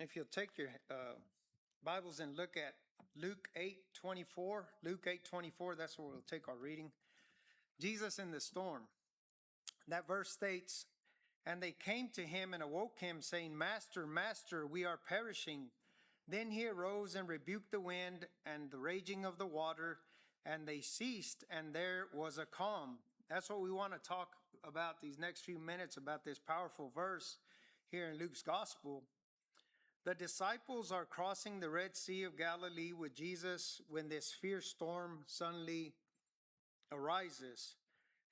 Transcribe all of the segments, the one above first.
If you'll take your Bibles and look at Luke 8:24, Luke 8:24, that's where we'll take our reading. Jesus in the storm. That verse states, "And they came to him and awoke him, saying, Master, Master, we are perishing. Then he arose and rebuked the wind and the raging of the water, and they ceased, and there was a calm." That's what we want to talk about these next few minutes, about this powerful verse here in Luke's gospel. The disciples are crossing the Red Sea of Galilee with Jesus when this fierce storm suddenly arises.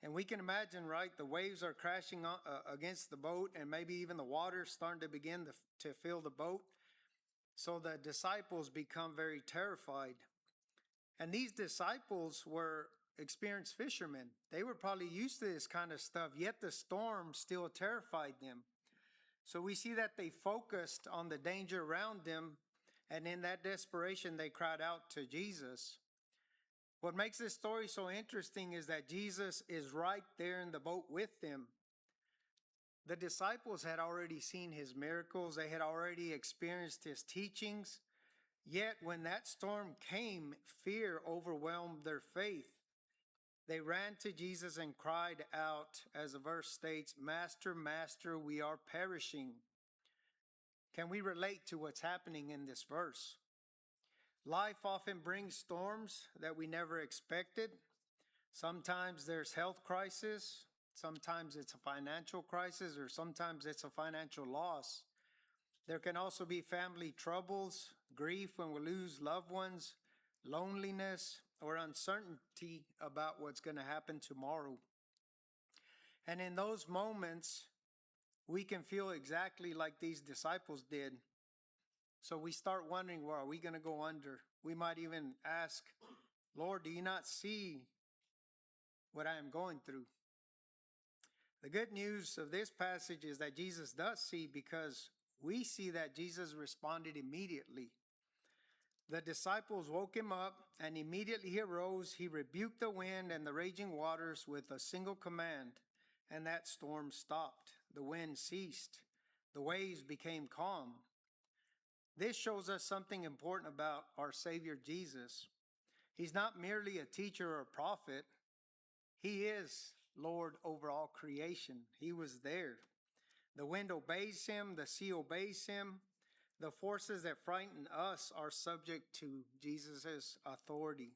And we can imagine, right? The waves are crashing against the boat, and maybe even the water starting to begin to fill the boat. So the disciples become very terrified. And these disciples were experienced fishermen. They were probably used to this kind of stuff, yet the storm still terrified them. So we see that they focused on the danger around them, and in that desperation, they cried out to Jesus. What makes this story so interesting is that Jesus is right there in the boat with them. The disciples had already seen his miracles, they had already experienced his teachings. Yet when that storm came, fear overwhelmed their faith. They ran to Jesus and cried out, as the verse states, Master, Master, we are perishing. Can we relate to what's happening in this verse? Life often brings storms that we never expected. Sometimes there's health crisis. Sometimes it's a financial crisis, or sometimes it's a financial loss. There can also be family troubles, grief when we lose loved ones, loneliness, or uncertainty about what's going to happen tomorrow. And in those moments, we can feel exactly like these disciples did. So we start wondering, well, are we going to go under? We might even ask, Lord, do you not see what I am going through? The good news of this passage is that Jesus does see, because we see that Jesus responded immediately. The disciples woke him up, and immediately he arose. He rebuked the wind and the raging waters with a single command, and that storm stopped. The wind ceased. The waves became calm. This shows us something important about our Savior Jesus. He's not merely a teacher or a prophet. He is Lord over all creation. He was there. The wind obeys him. The sea obeys him. The forces that frighten us are subject to Jesus' authority.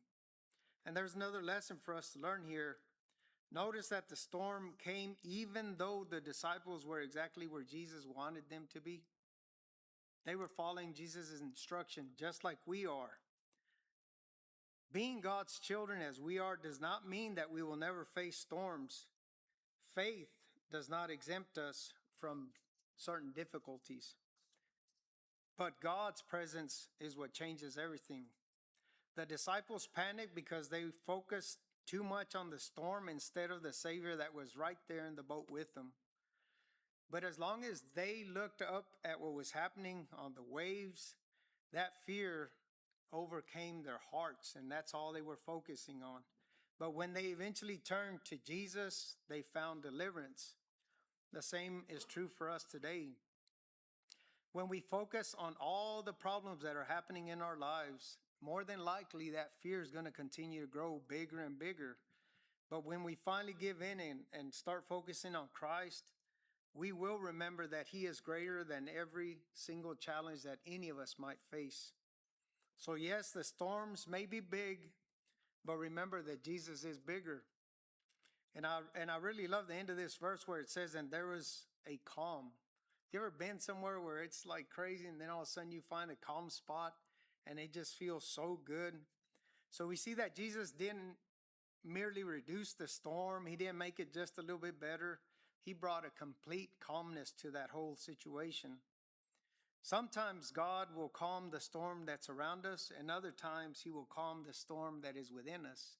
And there's another lesson for us to learn here. Notice that the storm came even though the disciples were exactly where Jesus wanted them to be. They were following Jesus' instruction just like we are. Being God's children as we are does not mean that we will never face storms. Faith does not exempt us from certain difficulties. But God's presence is what changes everything. The disciples panicked because they focused too much on the storm instead of the Savior that was right there in the boat with them. But as long as they looked up at what was happening on the waves, that fear overcame their hearts, and that's all they were focusing on. But when they eventually turned to Jesus, they found deliverance. The same is true for us today. When we focus on all the problems that are happening in our lives, more than likely that fear is going to continue to grow bigger and bigger. But when we finally give in and start focusing on Christ, we will remember that He is greater than every single challenge that any of us might face. So yes, the storms may be big, but remember that Jesus is bigger. And I really love the end of this verse where it says, and there was a calm. You ever been somewhere where it's like crazy, and then all of a sudden you find a calm spot and it just feels so good? So we see that Jesus didn't merely reduce the storm. He didn't make it just a little bit better. He brought a complete calmness to that whole situation. Sometimes God will calm the storm that's around us, and other times He will calm the storm that is within us.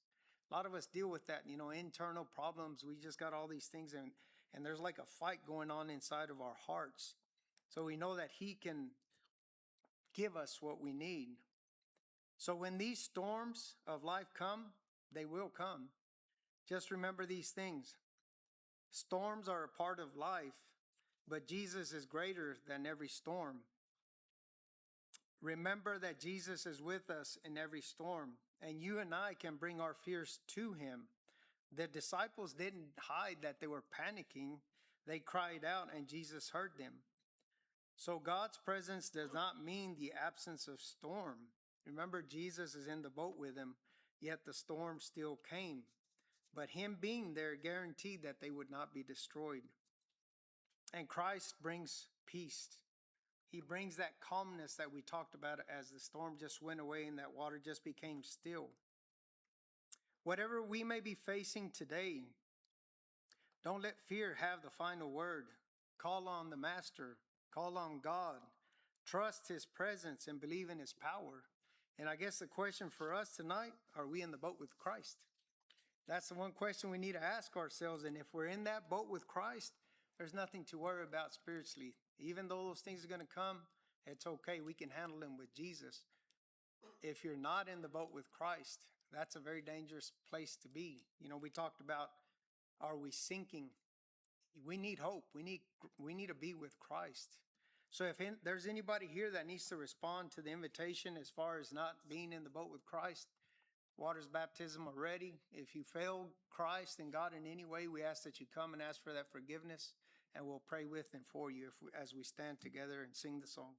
A lot of us deal with that, internal problems. We just got all these things, and there's like a fight going on inside of our hearts. So we know that He can give us what we need. So when these storms of life come, they will come. Just remember these things. Storms are a part of life, but Jesus is greater than every storm. Remember that Jesus is with us in every storm, and you and I can bring our fears to him. The disciples didn't hide that they were panicking. They cried out, and Jesus heard them. So God's presence does not mean the absence of storm. Remember, Jesus is in the boat with them, yet the storm still came. But him being there guaranteed that they would not be destroyed. And Christ brings peace. He brings that calmness that we talked about as the storm just went away and that water just became still. Whatever we may be facing today, don't let fear have the final word. Call on the Master. Call on God. Trust his presence and believe in his power. And I guess the question for us tonight, are we in the boat with Christ? That's the one question we need to ask ourselves. And if we're in that boat with Christ, there's nothing to worry about spiritually. Even though those things are going to come, it's okay. We can handle them with Jesus. If you're not in the boat with Christ, that's a very dangerous place to be. You know, we talked about, are we sinking? We need hope. We need to be with Christ. So if there's anybody here that needs to respond to the invitation as far as not being in the boat with Christ, water's baptism already. If you failed Christ and God in any way, we ask that you come and ask for that forgiveness, and we'll pray with and for you as we stand together and sing the song.